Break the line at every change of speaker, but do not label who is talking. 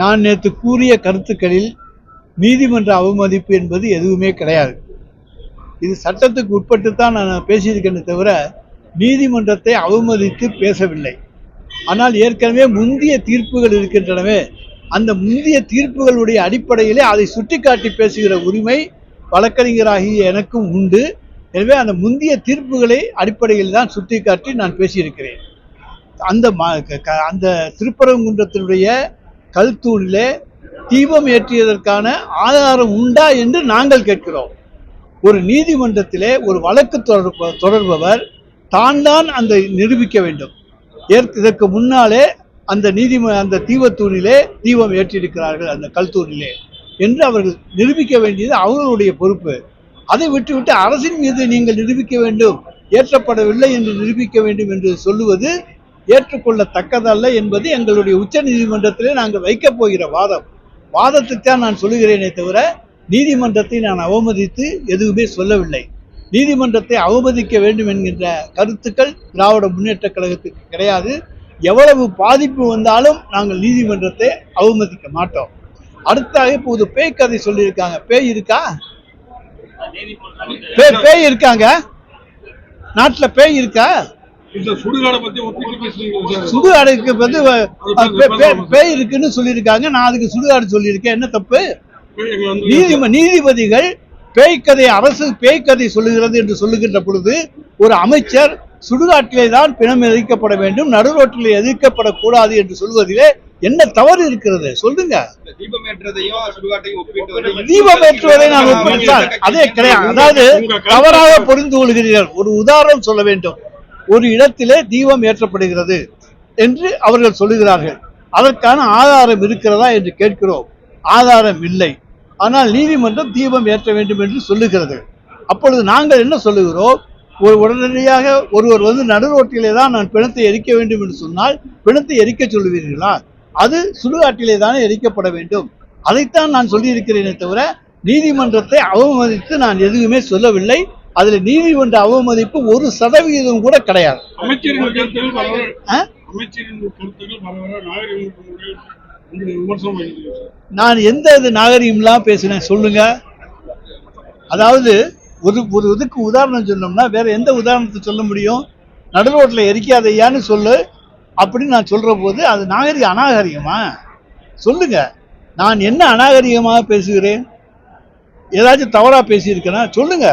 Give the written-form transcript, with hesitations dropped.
நான் நேற்று கூறிய கருத்துக்களில் நீதிமன்ற அவமதிப்பு என்பது எதுவுமே கிடையாது. இது சட்டத்துக்கு உட்பட்டு தான் நான் பேசியிருக்கேனே தவிர நீதிமன்றத்தை அவமதித்து பேசவில்லை. ஆனால் ஏற்கனவே முந்திய தீர்ப்புகள் இருக்கின்றனவே, அந்த முந்திய தீர்ப்புகளுடைய அடிப்படையிலே அதை சுட்டிக்காட்டி பேசுகிற உரிமை வழக்கறிஞராகிய எனக்கும் உண்டு. எனவே அந்த முந்திய தீர்ப்புகளை அடிப்படையில் தான் சுட்டிக்காட்டி நான் பேசியிருக்கிறேன். அந்த திருப்பரங்குன்றத்தினுடைய கல்தூணிலே தீபம் ஏற்றியதற்கான ஆதாரம் உண்டா என்று நாங்கள் கேட்கிறோம். ஒரு நீதிமன்றத்திலே ஒரு வழக்கு தொடர்பவர் தான் அந்த நிரூபிக்க வேண்டும். இதற்கு முன்னாலே அந்த தீபத்தூணிலே தீபம் ஏற்றியிருக்கிறார்கள், அந்த கல்தூணிலே என்று அவர்கள் நிரூபிக்க வேண்டியது அவர்களுடைய பொறுப்பு. அதை விட்டுவிட்டு அரசின் மீது நீங்கள் நிரூபிக்க வேண்டும், ஏற்றப்படவில்லை என்று நிரூபிக்க வேண்டும் என்று சொல்லுவது ஏற்றுக்கொள்ளத்தக்கதல்ல என்பது எங்களுடைய உச்ச நீதிமன்றத்திலே நாங்கள் வைக்கப் போகிற வாதத்தைத்தான் நான் சொல்லுகிறேனே தவிர நீதிமன்றத்தை நான் அவமதித்து எதுவுமே சொல்லவில்லை. நீதிமன்றத்தை அவமதிக்க வேண்டும் என்கின்ற கருத்துக்கள் திராவிட முன்னேற்ற கழகத்துக்கு கிடையாது. எவ்வளவு பாதிப்பு வந்தாலும் நாங்கள் நீதிமன்றத்தை அவமதிக்க மாட்டோம். அடுத்தாக இப்போது பேய் கதை சொல்லியிருக்காங்க. பேய் இருக்கா? பேய் இருக்காங்க நாட்டுல? பேய் இருக்கா? சுடுகாடுக்கு வந்து பேய் இருக்குன்னு சொல்லியிருக்காங்க. நான் அதுக்கு சுடுகாடு சொல்லியிருக்கேன், என்ன தப்பு? நீதிபதிகள் பேய்க்கதை, அரசு பேய்க்கதை சொல்லுகிறது என்று சொல்லுகின்ற பொழுது ஒரு அமைச்சர் சுடுகாட்டிலே தான் பிணம் எதிர்க்கப்பட வேண்டும், நடுரோட்டிலே எதிர்க்கப்படக்கூடாது என்று சொல்வதிலே என்ன தவறு இருக்கிறது சொல்லுங்க. தீபம் ஏற்றுவதை நான் ஒப்பிட்டால் அதே கிடையாது. அதாவது தவறாக புரிந்து கொள்கிறீர்கள். ஒரு உதாரணம் சொல்ல வேண்டும். ஒரு இடத்திலே தீபம் ஏற்றப்படுகிறது என்று அவர்கள் சொல்லுகிறார்கள். அதற்கான ஆதாரம் இருக்கிறதா என்று கேட்கிறோம். ஆதாரம் இல்லை. ஆனால் நீதிமன்றம் தீபம் ஏற்ற வேண்டும் என்று சொல்லுகிறது. அப்பொழுது நாங்கள் என்ன சொல்லுகிறோம்? உடனடியாக ஒருவர் வந்து நடுரோட்டிலே தான் நான் பிணத்தை எரிக்க வேண்டும் என்று சொன்னால் பிணத்தை எரிக்க சொல்லுவீர்களா? அது சுடுகாட்டிலே தானே எரிக்கப்பட வேண்டும். அதைத்தான் நான் சொல்லியிருக்கிறேனே தவிர நீதிமன்றத்தை அவமதித்து நான் எதுவுமே சொல்லவில்லை. அதுல நீதிமன்ற அவமதிப்பு 1% கூட கிடையாது. நான் எந்த நாகரிகம்லாம் பேசினேன் சொல்லுங்க. அதாவது ஒரு இதுக்கு உதாரணம் சொன்னோம்னா வேற எந்த உதாரணத்தை சொல்ல முடியும்? நடுரோட்ல எரிக்காதையான்னு சொல்லு அப்படின்னு நான் சொல்ற போது அது அநாகரிகமா? சொல்லுங்க. நான் என்ன அநாகரிகமாக பேசுகிறேன்? ஏதாச்சும் தவறா பேசியிருக்கேனா சொல்லுங்க.